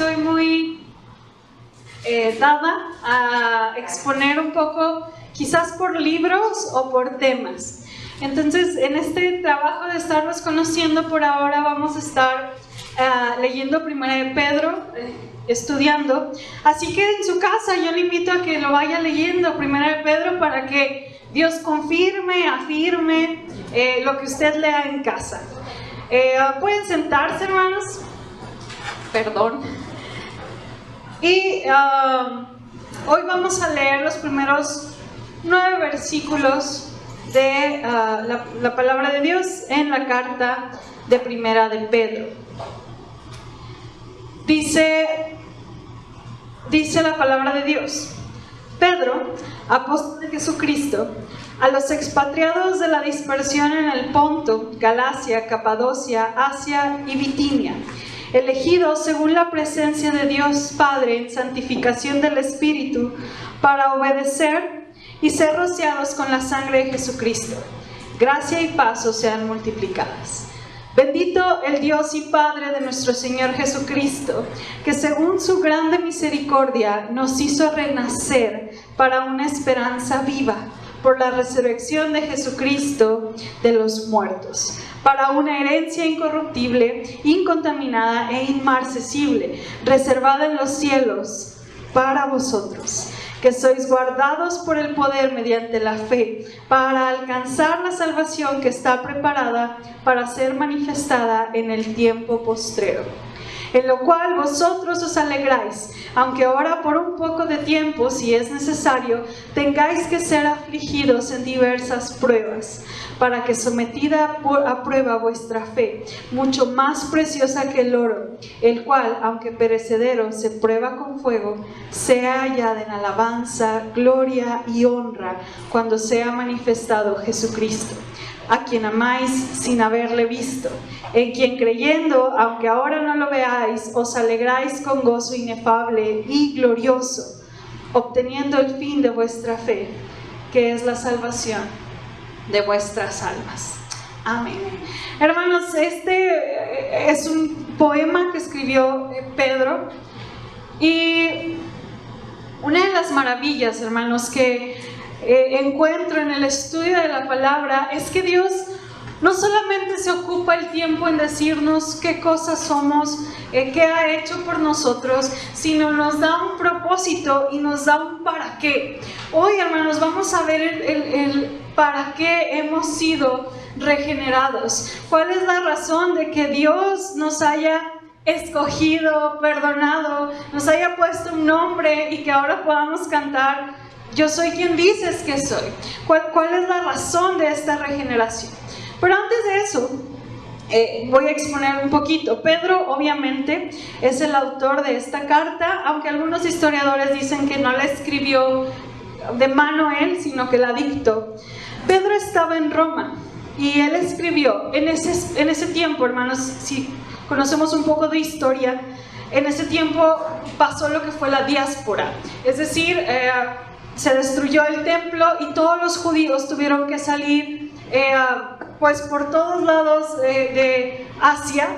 soy muy dada a exponer un poco, quizás por libros o por temas. Entonces, en este trabajo de estarnos conociendo por ahora, vamos a estar leyendo Primera de Pedro, estudiando. Así que en su casa yo le invito a que lo vaya leyendo, Primera de Pedro, para que Dios confirme, afirme lo que usted lea en casa. Pueden sentarse, hermanos. Perdón. Y hoy vamos a leer los primeros 9 versículos de la palabra de Dios en la carta de Primera de Pedro. Dice la palabra de Dios: Pedro, apóstol de Jesucristo, a los expatriados de la dispersión en el Ponto, Galacia, Capadocia, Asia y Bitinia, elegidos según la presencia de Dios Padre en santificación del Espíritu, para obedecer y ser rociados con la sangre de Jesucristo. Gracia y paz os sean multiplicadas. Bendito el Dios y Padre de nuestro Señor Jesucristo, que según su grande misericordia nos hizo renacer para una esperanza viva, por la resurrección de Jesucristo de los muertos, para una herencia incorruptible, incontaminada e inmarcesible, reservada en los cielos para vosotros, que sois guardados por el poder mediante la fe, para alcanzar la salvación que está preparada para ser manifestada en el tiempo postrero, en lo cual vosotros os alegráis, aunque ahora por un poco de tiempo, si es necesario, tengáis que ser afligidos en diversas pruebas, para que sometida a prueba vuestra fe, mucho más preciosa que el oro, el cual, aunque perecedero, se prueba con fuego, sea hallada en alabanza, gloria y honra, cuando sea manifestado Jesucristo, a quien amáis sin haberle visto, en quien creyendo, aunque ahora no lo veáis, os alegráis con gozo inefable y glorioso, obteniendo el fin de vuestra fe, que es la salvación de vuestras almas. Amén. Hermanos, este es un poema que escribió Pedro, y una de las maravillas, hermanos, que encuentro en el estudio de la palabra es que Dios no solamente se ocupa el tiempo en decirnos qué cosas somos, qué ha hecho por nosotros, sino nos da un propósito y nos da un para qué. Hoy, hermanos, vamos a ver el para qué hemos sido regenerados. ¿Cuál es la razón de que Dios nos haya escogido, perdonado, nos haya puesto un nombre y que ahora podamos cantar: yo soy quien dices que soy? ¿Cuál es la razón de esta regeneración? Pero antes de eso, voy a exponer un poquito. Pedro, obviamente, es el autor de esta carta, aunque algunos historiadores dicen que no la escribió de mano él, sino que la dictó. Pedro estaba en Roma y él escribió, en ese tiempo, hermanos, si conocemos un poco de historia, en ese tiempo pasó lo que fue la diáspora, es decir, se destruyó el templo y todos los judíos tuvieron que salir pues por todos lados de Asia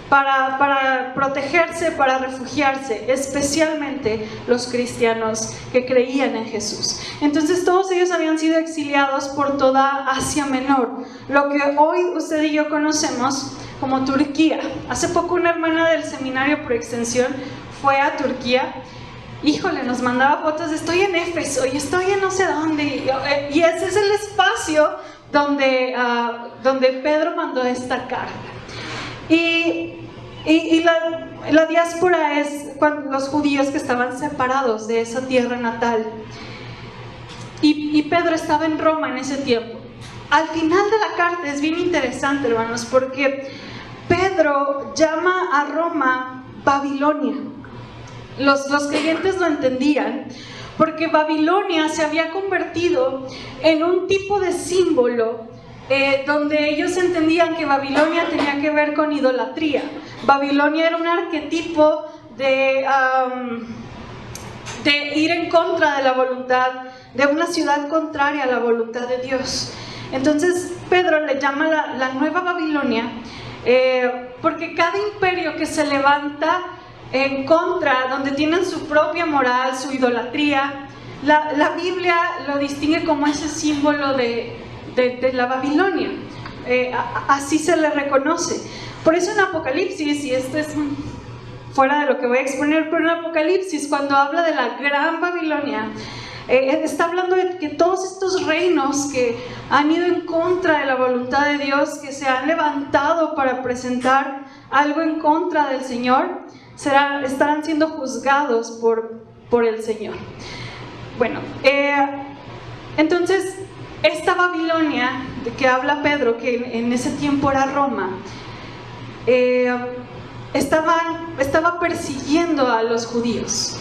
para protegerse, para refugiarse, especialmente los cristianos que creían en Jesús. Entonces todos ellos habían sido exiliados por toda Asia Menor, lo que hoy usted y yo conocemos como Turquía. Hace poco una hermana del seminario por extensión fue a Turquía. Híjole, nos mandaba fotos de estoy en Éfeso y estoy en no sé dónde, y ese es el espacio donde Pedro mandó esta carta. Y la diáspora es los judíos que estaban separados de esa tierra natal, y Pedro estaba en Roma en ese tiempo. Al final de la carta es bien interesante, hermanos, porque Pedro llama a Roma Babilonia. Los creyentes lo entendían, porque Babilonia se había convertido en un tipo de símbolo donde ellos entendían que Babilonia tenía que ver con idolatría. Babilonia era un arquetipo de ir en contra de la voluntad, de una ciudad contraria a la voluntad de Dios. Entonces Pedro le llama la nueva Babilonia, porque cada imperio que se levanta en contra, donde tienen su propia moral, su idolatría. La Biblia lo distingue como ese símbolo de la Babilonia. Así se le reconoce. Por eso en Apocalipsis, y esto es fuera de lo que voy a exponer, pero en Apocalipsis, cuando habla de la gran Babilonia, está hablando de que todos estos reinos que han ido en contra de la voluntad de Dios, que se han levantado para presentar algo en contra del Señor, estarán siendo juzgados por el Señor. Bueno, entonces esta Babilonia de que habla Pedro, que en ese tiempo era Roma, estaba persiguiendo a los judíos.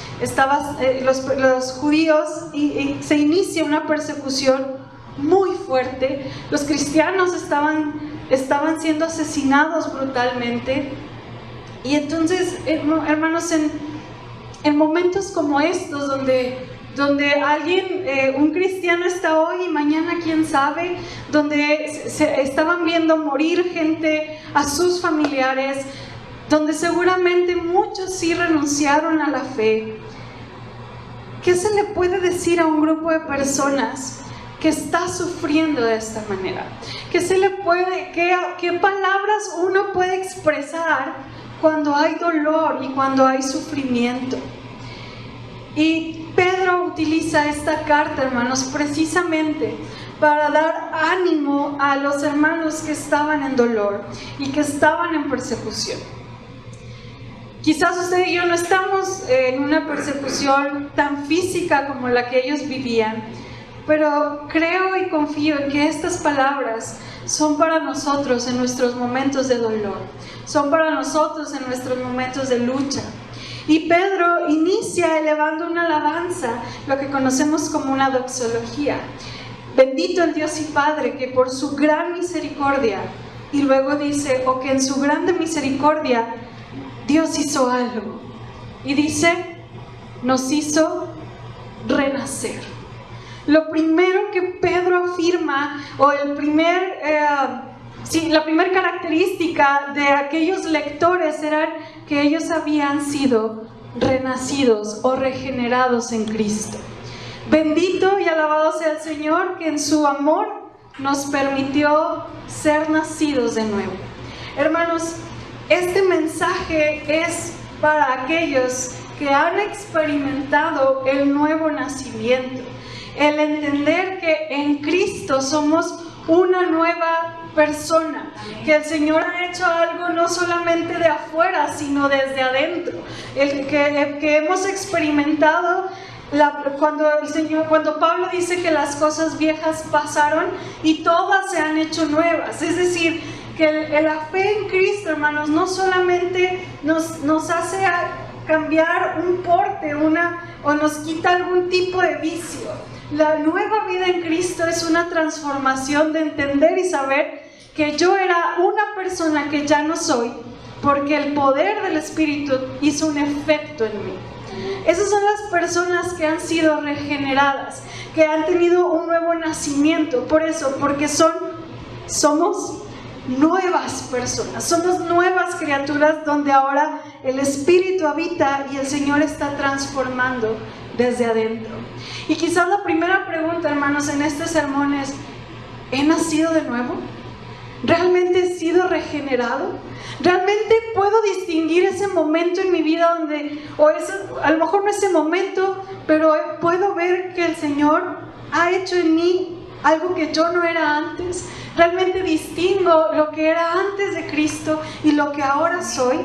Los judíos, y se inicia una persecución muy fuerte. Los cristianos estaban siendo asesinados brutalmente. Y entonces, hermanos, en momentos como estos, donde alguien, un cristiano está hoy y mañana quién sabe, donde se estaban viendo morir gente, a sus familiares, donde seguramente muchos sí renunciaron a la fe. ¿Qué se le puede decir a un grupo de personas que está sufriendo de esta manera? ¿Qué palabras uno puede expresar cuando hay dolor y cuando hay sufrimiento? Y Pedro utiliza esta carta, hermanos, precisamente para dar ánimo a los hermanos que estaban en dolor y que estaban en persecución. Quizás usted y yo no estamos en una persecución tan física como la que ellos vivían, pero creo y confío en que estas palabras son para nosotros en nuestros momentos de dolor, son para nosotros en nuestros momentos de lucha. Y Pedro inicia elevando una alabanza, lo que conocemos como una doxología. Bendito el Dios y Padre, que por su gran misericordia, y luego dice, o que en su grande misericordia Dios hizo algo. Y dice, nos hizo renacer. Lo primero que Pedro afirma, o la primera característica de aquellos lectores era que ellos habían sido renacidos o regenerados en Cristo. Bendito y alabado sea el Señor, que en su amor nos permitió ser nacidos de nuevo. Hermanos, este mensaje es para aquellos que han experimentado el nuevo nacimiento, el entender que en Cristo somos una nueva persona, que el Señor ha hecho algo no solamente de afuera, sino desde adentro, que hemos experimentado cuando Pablo dice que las cosas viejas pasaron y todas se han hecho nuevas. Es decir, que la fe en Cristo, hermanos, no solamente nos hace cambiar un porte o nos quita algún tipo de vicio. La nueva vida en Cristo es una transformación de entender y saber que yo era una persona que ya no soy, porque el poder del Espíritu hizo un efecto en mí. Esas son las personas que han sido regeneradas, que han tenido un nuevo nacimiento. Por eso, porque somos nuevas personas, somos nuevas criaturas donde ahora el Espíritu habita y el Señor está transformando desde adentro. Y quizás la primera pregunta, hermanos, en este sermón es: ¿he nacido de nuevo? ¿Realmente he sido regenerado? ¿Realmente puedo distinguir ese momento en mi vida a lo mejor no ese momento, pero puedo ver que el Señor ha hecho en mí algo que yo no era antes? ¿Realmente distingo lo que era antes de Cristo y lo que ahora soy?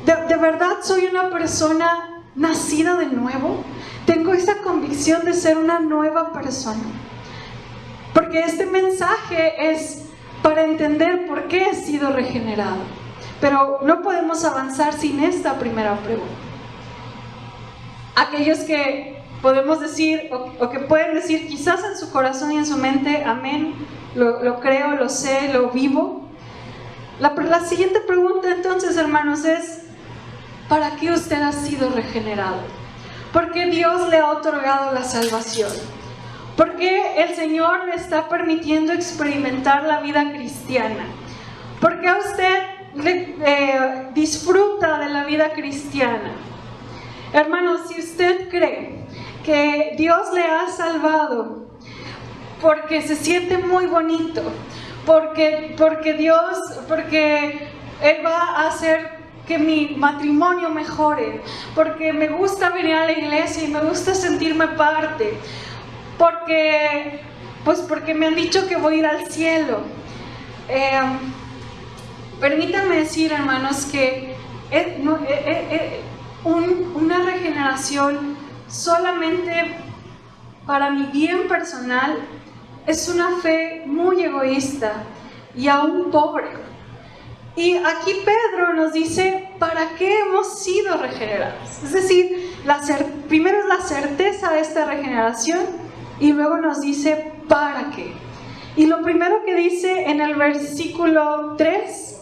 ¿De verdad soy una persona nacida de nuevo? Tengo esa convicción de ser una nueva persona. Porque este mensaje es para entender por qué he sido regenerado. Pero no podemos avanzar sin esta primera pregunta. Aquellos que podemos decir, o que pueden decir quizás en su corazón y en su mente, amén, lo creo, lo sé, lo vivo. La siguiente pregunta entonces, hermanos, es: ¿para qué usted ha sido regenerado? ¿Por qué Dios le ha otorgado la salvación? ¿Por qué el Señor le está permitiendo experimentar la vida cristiana? ¿Por qué a usted disfruta de la vida cristiana. Hermanos, si usted cree que Dios le ha salvado porque se siente muy bonito, porque Él va a hacer que mi matrimonio mejore, porque me gusta venir a la iglesia y me gusta sentirme parte, porque me han dicho que voy a ir al cielo. Permítanme decir, hermanos, que una regeneración solamente para mi bien personal es una fe muy egoísta y aún pobre. Y aquí Pedro nos dice para qué hemos sido regenerados. Es decir, primero es la certeza de esta regeneración y luego nos dice para qué. Y lo primero que dice en el versículo 3,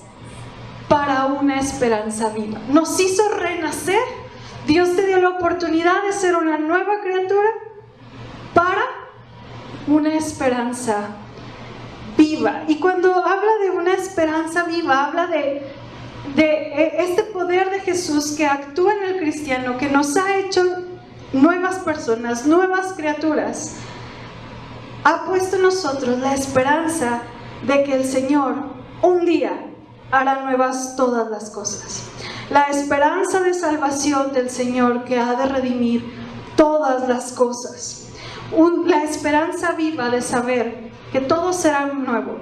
para una esperanza viva. Nos hizo renacer. Dios te dio la oportunidad de ser una nueva criatura para una esperanza viva. Y cuando habla de una esperanza viva, habla de este poder de Jesús que actúa en el cristiano, que nos ha hecho nuevas personas, nuevas criaturas. Ha puesto en nosotros la esperanza de que el Señor un día hará nuevas todas las cosas. La esperanza de salvación del Señor que ha de redimir todas las cosas. La esperanza viva de saber que todo será nuevo,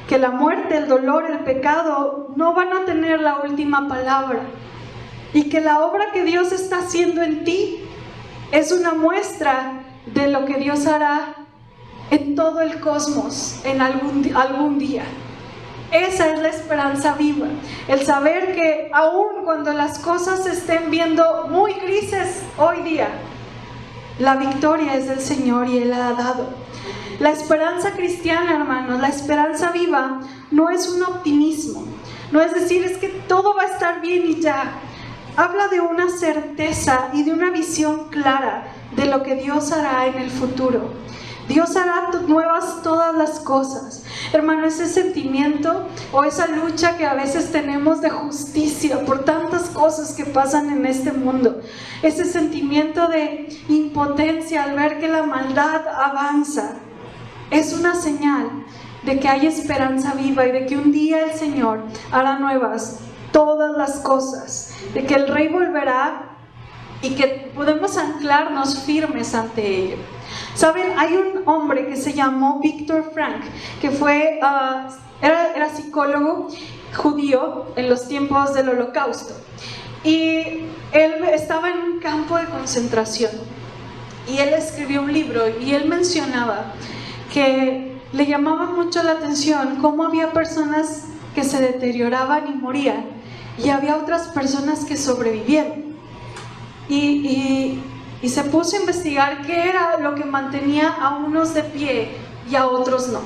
que la muerte, el dolor, el pecado no van a tener la última palabra y que la obra que Dios está haciendo en ti es una muestra de lo que Dios hará en todo el cosmos en algún día. Esa es la esperanza viva, el saber que aun cuando las cosas se estén viendo muy grises hoy día, la victoria es del Señor y Él la ha dado. La esperanza cristiana, hermanos, la esperanza viva no es un optimismo, no es decir, es que todo va a estar bien y ya. Habla de una certeza y de una visión clara de lo que Dios hará en el futuro. Dios hará nuevas todas las cosas. Hermano, ese sentimiento o esa lucha que a veces tenemos de justicia por tantas cosas que pasan en este mundo, ese sentimiento de impotencia al ver que la maldad avanza, es una señal de que hay esperanza viva y de que un día el Señor hará nuevas todas las cosas, de que el Rey volverá y que podemos anclarnos firmes ante ello. Saben, hay un hombre que se llamó Viktor Frankl, que era psicólogo judío en los tiempos del Holocausto, y él estaba en un campo de concentración y él escribió un libro y él mencionaba que le llamaba mucho la atención cómo había personas que se deterioraban y morían y había otras personas que sobrevivieron. Y se puso a investigar qué era lo que mantenía a unos de pie y a otros no.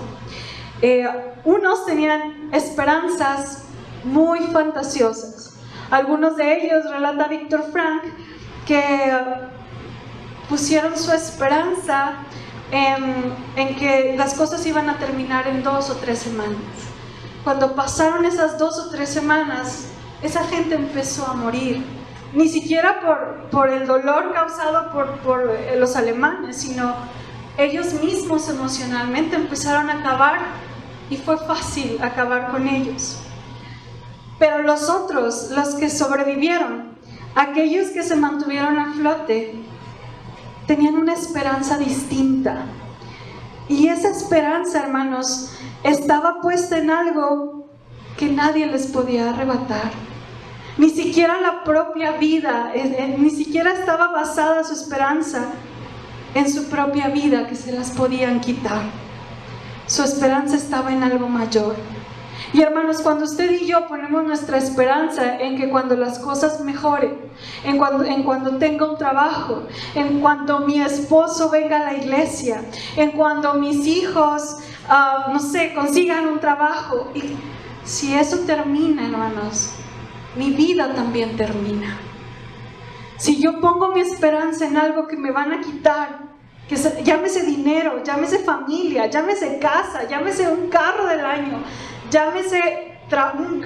Unos tenían esperanzas muy fantasiosas. Algunos de ellos, relata Viktor Frankl, que pusieron su esperanza en que las cosas iban a terminar en 2 o 3 semanas. Cuando pasaron esas 2 o 3 semanas, esa gente empezó a morir. Ni siquiera por el dolor causado por los alemanes, sino ellos mismos emocionalmente empezaron a acabar y fue fácil acabar con ellos. Pero los otros, los que sobrevivieron, aquellos que se mantuvieron a flote, tenían una esperanza distinta. Y esa esperanza, hermanos, estaba puesta en algo que nadie les podía arrebatar. Ni siquiera la propia vida, ni siquiera estaba basada su esperanza en su propia vida, que se las podían quitar. Su esperanza estaba en algo mayor. Y hermanos, cuando usted y yo ponemos nuestra esperanza en que cuando las cosas mejoren, en cuando tenga un trabajo, en cuando mi esposo venga a la iglesia, en cuando mis hijos, consigan un trabajo, y si eso termina, hermanos, mi vida también termina. Si yo pongo mi esperanza en algo que me van a quitar, llámese dinero, llámese familia, llámese casa, llámese un carro del año, llámese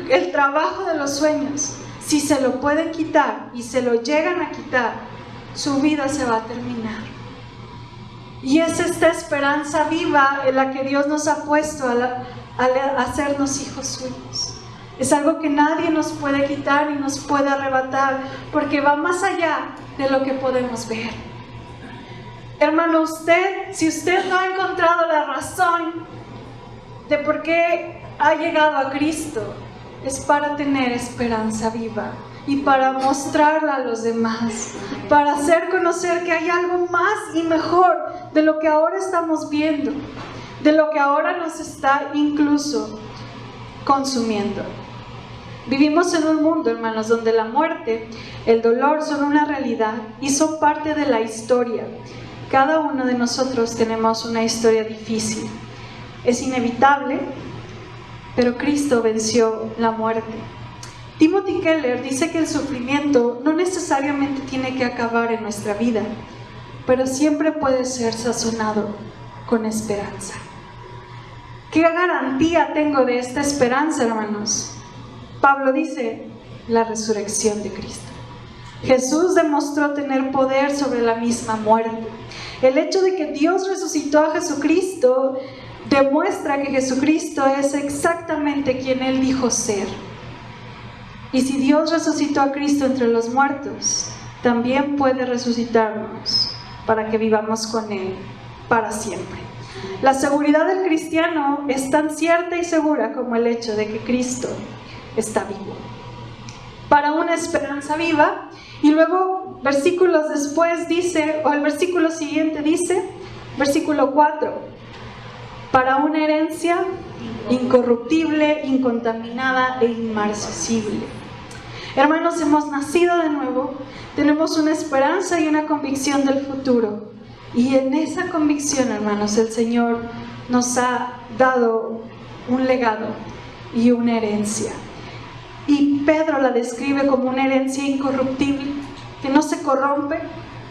el trabajo de los sueños, si se lo pueden quitar y se lo llegan a quitar, su vida se va a terminar. Y es esta esperanza viva en la que Dios nos ha puesto al hacernos hijos suyos. Es algo que nadie nos puede quitar y nos puede arrebatar, porque va más allá de lo que podemos ver. Hermano, si usted no ha encontrado la razón de por qué ha llegado a Cristo, es para tener esperanza viva y para mostrarla a los demás, para hacer conocer que hay algo más y mejor de lo que ahora estamos viendo, de lo que ahora nos está incluso consumiendo. Vivimos en un mundo, hermanos, donde la muerte, el dolor son una realidad y son parte de la historia. Cada uno de nosotros tenemos una historia difícil. Es inevitable, pero Cristo venció la muerte. Timothy Keller dice que el sufrimiento no necesariamente tiene que acabar en nuestra vida, pero siempre puede ser sazonado con esperanza. ¿Qué garantía tengo de esta esperanza, hermanos? Pablo dice, la resurrección de Cristo. Jesús demostró tener poder sobre la misma muerte. El hecho de que Dios resucitó a Jesucristo demuestra que Jesucristo es exactamente quien Él dijo ser. Y si Dios resucitó a Cristo entre los muertos, también puede resucitarnos para que vivamos con Él para siempre. La seguridad del cristiano es tan cierta y segura como el hecho de que Cristo está vivo. Para una esperanza viva, y luego versículos después dice, o el versículo siguiente dice, versículo 4, para una herencia incorruptible, incontaminada e inmarcesible. Hermanos, hemos nacido de nuevo, tenemos una esperanza y una convicción del futuro, y en esa convicción, hermanos, el Señor nos ha dado un legado y una herencia. Y Pedro la describe como una herencia incorruptible, que no se corrompe,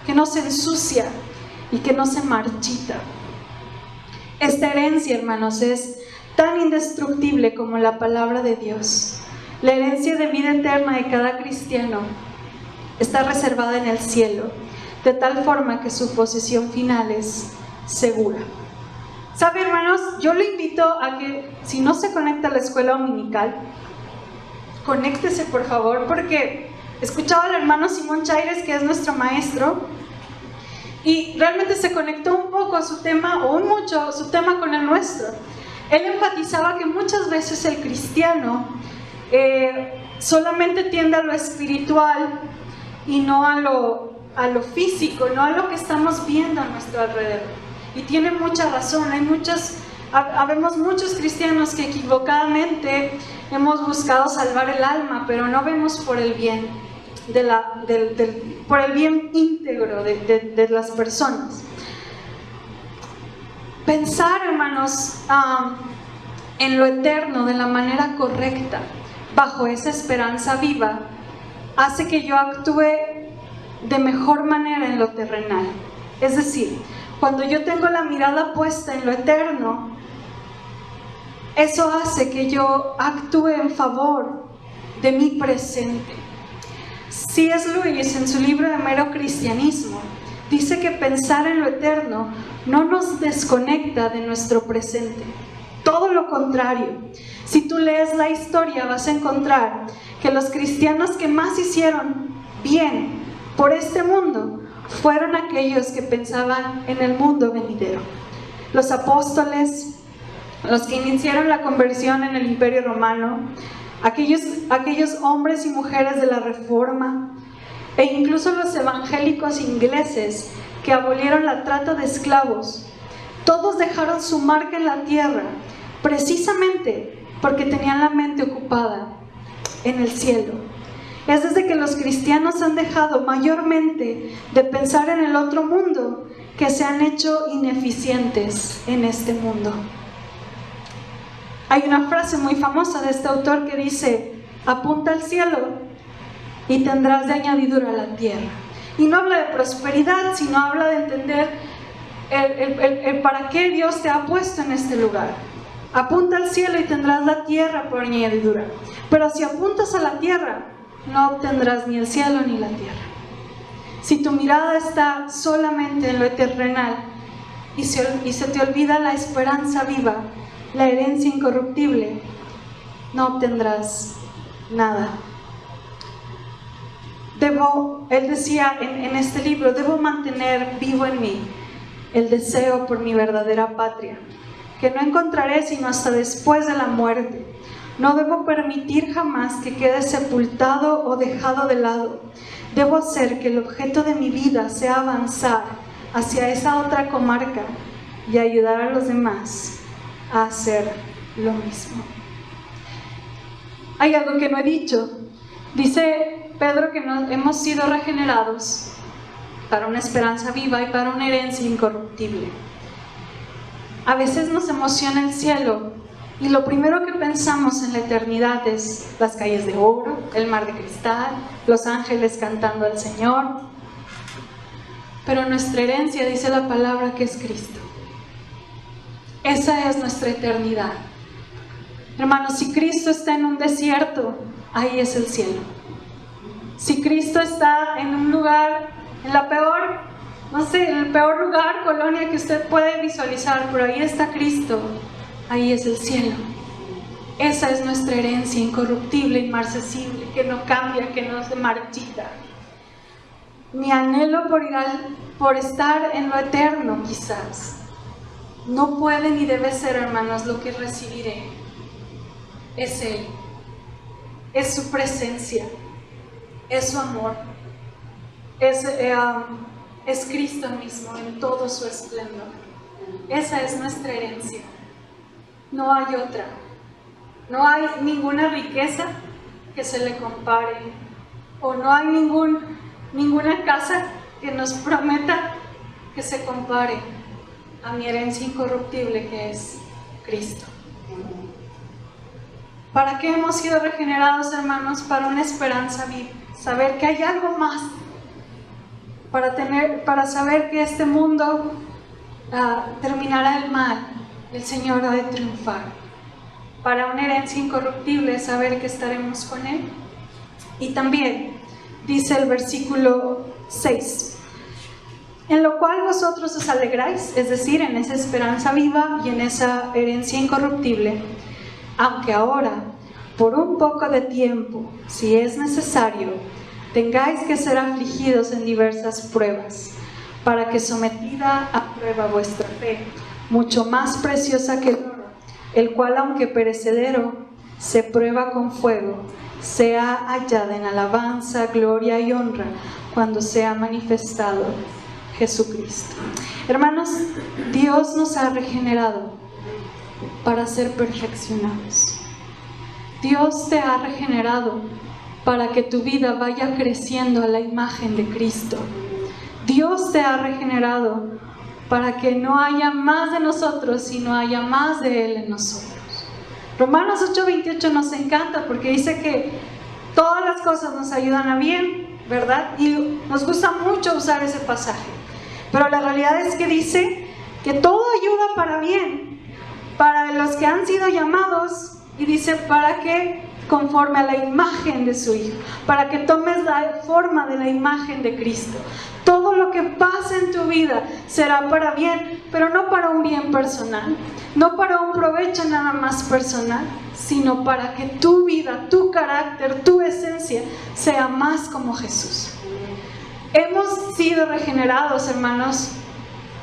que no se ensucia y que no se marchita. Esta herencia, hermanos, es tan indestructible como la palabra de Dios. La herencia de vida eterna de cada cristiano está reservada en el cielo, de tal forma que su posesión final es segura. ¿Sabe, hermanos? Yo le invito a que, si no se conecta a la escuela dominical, conéctese, por favor, porque escuchaba al hermano Simón Chaires, que es nuestro maestro, y realmente se conectó un poco su tema, o mucho su tema con el nuestro. Él enfatizaba que muchas veces el cristiano solamente tiende a lo espiritual y no a lo físico, no a lo que estamos viendo a nuestro alrededor. Y tiene mucha razón. Habemos muchos cristianos que equivocadamente hemos buscado salvar el alma, pero no vemos por el bien por el bien íntegro de las personas. Pensar, hermanos, en lo eterno de la manera correcta, bajo esa esperanza viva, hace que yo actúe de mejor manera en lo terrenal. Es decir, cuando yo tengo la mirada puesta en lo eterno, eso hace que yo actúe en favor de mi presente. C.S. Lewis, en su libro de Mero Cristianismo, dice que pensar en lo eterno no nos desconecta de nuestro presente. Todo lo contrario. Si tú lees la historia, vas a encontrar que los cristianos que más hicieron bien por este mundo fueron aquellos que pensaban en el mundo venidero. Los apóstoles, los que iniciaron la conversión en el Imperio Romano, aquellos hombres y mujeres de la Reforma, e incluso los evangélicos ingleses que abolieron la trata de esclavos, todos dejaron su marca en la tierra, precisamente porque tenían la mente ocupada en el cielo. Es desde que los cristianos han dejado mayormente de pensar en el otro mundo que se han hecho ineficientes en este mundo. Hay una frase muy famosa de este autor que dice: apunta al cielo y tendrás de añadidura la tierra. Y no habla de prosperidad, sino habla de entender el para qué Dios te ha puesto en este lugar. Apunta al cielo y tendrás la tierra por añadidura. Pero si apuntas a la tierra, no obtendrás ni el cielo ni la tierra. Si tu mirada está solamente en lo terrenal y se te olvida la esperanza viva, la herencia incorruptible, no obtendrás nada. Él decía en este libro, debo mantener vivo en mí el deseo por mi verdadera patria, que no encontraré sino hasta después de la muerte. No debo permitir jamás que quede sepultado o dejado de lado. Debo hacer que el objeto de mi vida sea avanzar hacia esa otra comarca y ayudar a los demás a hacer lo mismo. Hay algo que no he dicho. Dice Pedro que hemos sido regenerados para una esperanza viva y para una herencia incorruptible. A veces nos emociona el cielo y lo primero que pensamos en la eternidad es las calles de oro, el mar de cristal, los ángeles cantando al Señor. Pero nuestra herencia, dice la palabra, que es Cristo. Esa es nuestra eternidad. Hermanos, si Cristo está en un desierto, ahí es el cielo. Si Cristo está en un lugar, en la peor, no sé, en el peor lugar, colonia que usted puede visualizar, pero ahí está Cristo, ahí es el cielo. Esa es nuestra herencia incorruptible, inmarcesible, que no cambia, que no se marchita. Mi anhelo por estar en lo eterno, quizás, no puede ni debe ser, hermanos, lo que recibiré. Es Él, es su presencia, es su amor, es Cristo mismo en todo su esplendor. Esa es nuestra herencia. No hay otra. No hay ninguna riqueza que se le compare, o no hay ninguna casa que nos prometa que se compare a mi herencia incorruptible, que es Cristo. ¿Para qué hemos sido regenerados, hermanos? Para una esperanza viva, saber que hay algo más, para saber que este mundo terminará el mal, el Señor ha de triunfar, para una herencia incorruptible, saber que estaremos con Él. Y también dice el versículo 6, en lo cual vosotros os alegráis, es decir, en esa esperanza viva y en esa herencia incorruptible, aunque ahora, por un poco de tiempo, si es necesario, tengáis que ser afligidos en diversas pruebas, para que sometida a prueba vuestra fe, mucho más preciosa que el oro, el cual aunque perecedero, se prueba con fuego, sea hallada en alabanza, gloria y honra, cuando sea manifestado Jesucristo. Hermanos, Dios nos ha regenerado para ser perfeccionados. Dios te ha regenerado para que tu vida vaya creciendo a la imagen de Cristo. Dios te ha regenerado para que no haya más de nosotros, sino haya más de Él en nosotros. Romanos 8:28 nos encanta porque dice que todas las cosas nos ayudan a bien, ¿verdad? Y nos gusta mucho usar ese pasaje. Pero la realidad es que dice que todo ayuda para bien, para los que han sido llamados, y dice para que conforme a la imagen de su Hijo, para que tomes la forma de la imagen de Cristo. Todo lo que pase en tu vida será para bien, pero no para un bien personal, no para un provecho nada más personal, sino para que tu vida, tu carácter, tu esencia sea más como Jesús. Hemos sido regenerados, hermanos,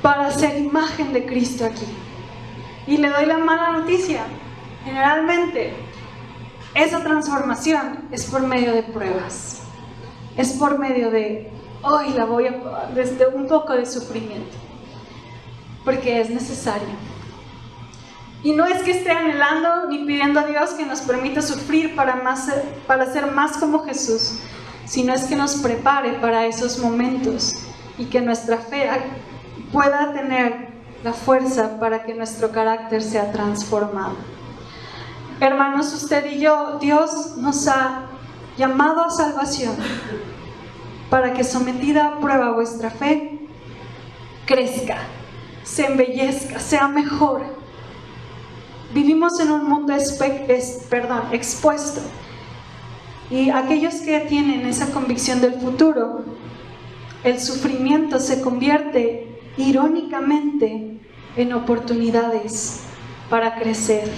para ser imagen de Cristo aquí. Y le doy la mala noticia. Generalmente, esa transformación es por medio de pruebas. Es por medio de, hoy la voy a, desde un poco de sufrimiento. Porque es necesario. Y no es que esté anhelando ni pidiendo a Dios que nos permita sufrir para ser más como Jesús, sino es que nos prepare para esos momentos y que nuestra fe pueda tener la fuerza para que nuestro carácter sea transformado. Hermanos, usted y yo, Dios nos ha llamado a salvación para que, sometida a prueba vuestra fe, crezca, se embellezca, sea mejor. vivimos en un mundo expuesto. Y aquellos que tienen esa convicción del futuro, el sufrimiento se convierte irónicamente en oportunidades para crecer,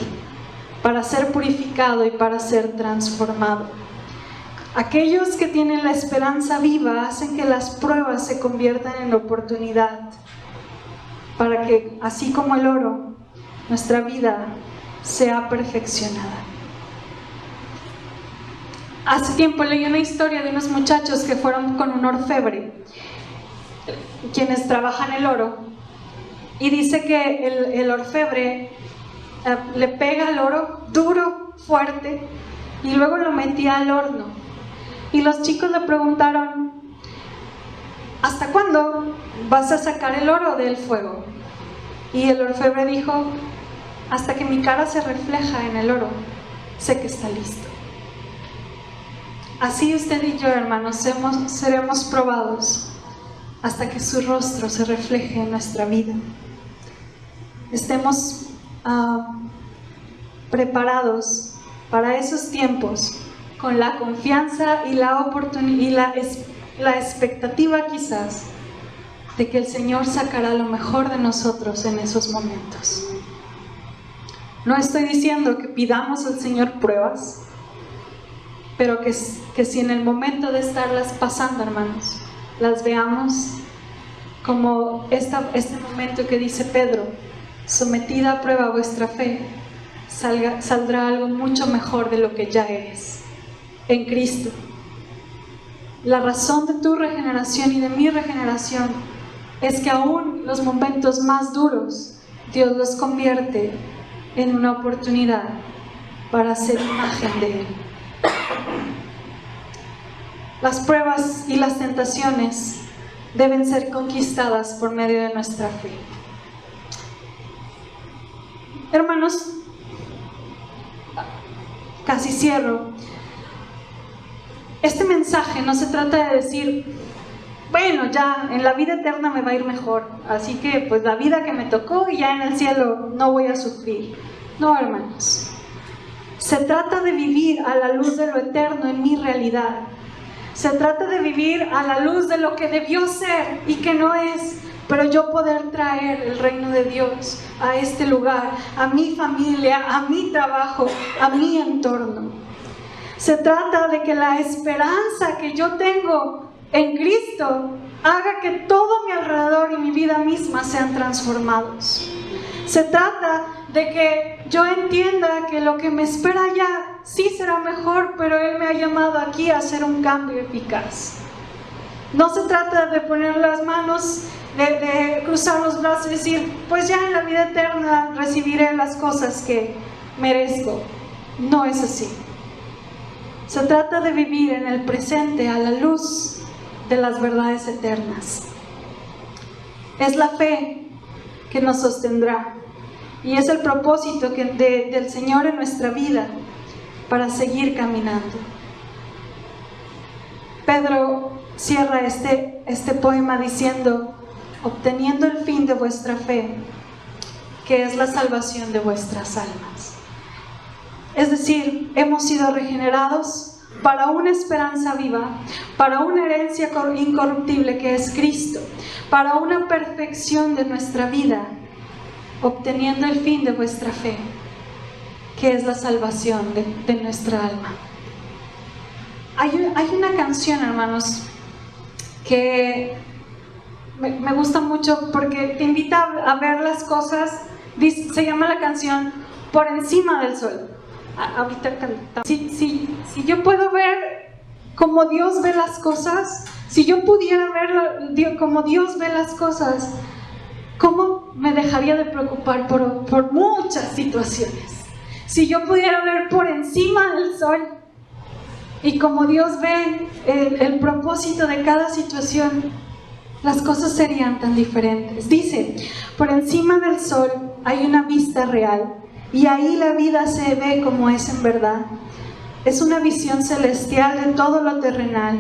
para ser purificado y para ser transformado. Aquellos que tienen la esperanza viva hacen que las pruebas se conviertan en oportunidad, para que, así como el oro, nuestra vida sea perfeccionada. Hace tiempo leí una historia de unos muchachos que fueron con un orfebre, quienes trabajan el oro, y dice que el orfebre le pega al oro duro, fuerte, y luego lo metía al horno. Y los chicos le preguntaron: ¿hasta cuándo vas a sacar el oro del fuego? Y el orfebre dijo: hasta que mi cara se refleja en el oro, sé que está listo. Así usted y yo, hermanos, seremos probados hasta que su rostro se refleje en nuestra vida. Estemos preparados para esos tiempos con la confianza y la oportunidad y la expectativa quizás de que el Señor sacará lo mejor de nosotros en esos momentos. No estoy diciendo que pidamos al Señor pruebas, pero que si en el momento de estarlas pasando, hermanos, las veamos como este momento que dice Pedro: sometida a prueba vuestra fe, saldrá algo mucho mejor de lo que ya eres en Cristo. La razón de tu regeneración y de mi regeneración es que aún los momentos más duros, Dios los convierte en una oportunidad para hacer imagen de Él. Las pruebas y las tentaciones deben ser conquistadas por medio de nuestra fe. Hermanos, casi cierro. Este mensaje no se trata de decir: bueno, ya en la vida eterna me va a ir mejor, así que pues la vida que me tocó y ya en el cielo no voy a sufrir. No, hermanos. Se trata de vivir a la luz de lo eterno en mi realidad. Se trata de vivir a la luz de lo que debió ser y que no es, pero yo poder traer el reino de Dios a este lugar, a mi familia, a mi trabajo, a mi entorno. Se trata de que la esperanza que yo tengo en Cristo haga que todo mi alrededor y mi vida misma sean transformados. Se trata de que yo entienda que lo que me espera allá sí será mejor, pero Él me ha llamado aquí a hacer un cambio eficaz. No se trata de poner las manos, de cruzar los brazos y decir: pues ya en la vida eterna recibiré las cosas que merezco. No es así. Se trata de vivir en el presente a la luz de las verdades eternas. Es la fe que nos sostendrá y es el propósito del Señor en nuestra vida para seguir caminando. Pedro cierra este poema diciendo: obteniendo el fin de vuestra fe, que es la salvación de vuestras almas. Es decir, hemos sido regenerados para una esperanza viva, para una herencia incorruptible que es Cristo, para una perfección de nuestra vida, obteniendo el fin de vuestra fe, que es la salvación de nuestra alma. Hay una canción, hermanos, que me gusta mucho porque te invita a ver las cosas. Se llama la canción Por encima del sol. Ahorita cantamos. Si yo puedo ver como Dios ve las cosas, si yo pudiera ver como Dios ve las cosas, ¿cómo me dejaría de preocupar por muchas situaciones? Si yo pudiera ver por encima del sol y como Dios ve el propósito de cada situación, las cosas serían tan diferentes. Dice: por encima del sol hay una vista real y ahí la vida se ve como es en verdad. Es una visión celestial de todo lo terrenal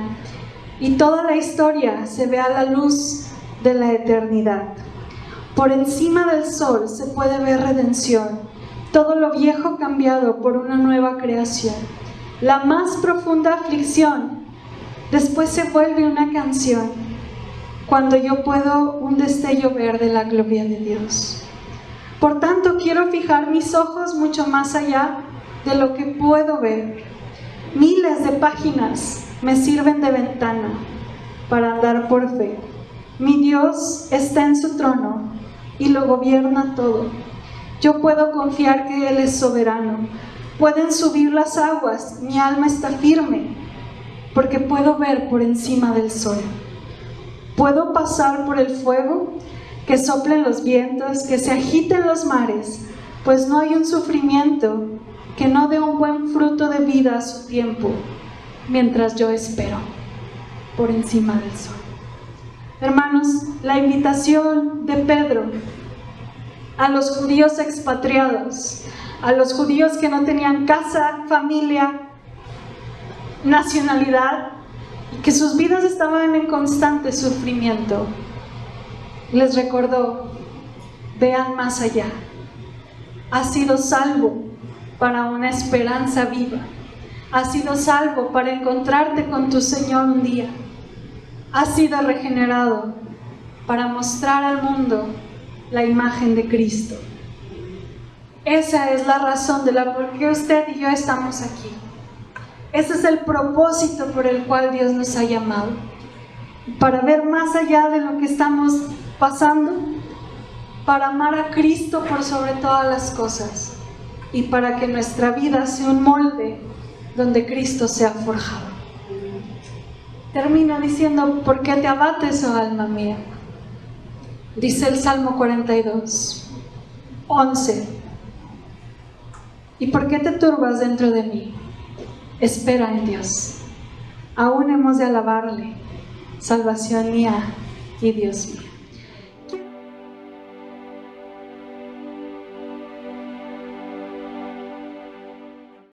y toda la historia se ve a la luz de la eternidad. Por encima del sol se puede ver redención todo lo viejo cambiado por una nueva creación. La más profunda aflicción después se vuelve una canción cuando yo puedo un destello ver de la gloria de Dios. Por tanto, quiero fijar mis ojos mucho más allá de lo que puedo ver. Miles de páginas me sirven de ventana para andar por fe. Mi Dios está en su trono y lo gobierna todo. Yo puedo confiar que Él es soberano. Pueden subir las aguas, mi alma está firme, porque puedo ver por encima del sol. Puedo pasar por el fuego, que soplen los vientos, que se agiten los mares, pues no hay un sufrimiento que no dé un buen fruto de vida a su tiempo, mientras yo espero por encima del sol. Hermanos, la invitación de Pedro a los judíos expatriados, a los judíos que no tenían casa, familia, nacionalidad, y que sus vidas estaban en constante sufrimiento, les recordó: vean más allá. Has sido salvo para una esperanza viva. Has sido salvo para encontrarte con tu Señor un día. Has sido regenerado para mostrar al mundo la imagen de Cristo. Esa es la razón de la por qué usted y yo estamos aquí. Ese es el propósito por el cual Dios nos ha llamado. Para ver más allá de lo que estamos pasando, para amar a Cristo por sobre todas las cosas y para que nuestra vida sea un molde donde Cristo sea forjado. Termino diciendo: ¿por qué te abates, oh alma mía? Dice el Salmo 42, 11. ¿Y por qué te turbas dentro de mí? Espera en Dios. Aún hemos de alabarle, salvación mía y Dios mío.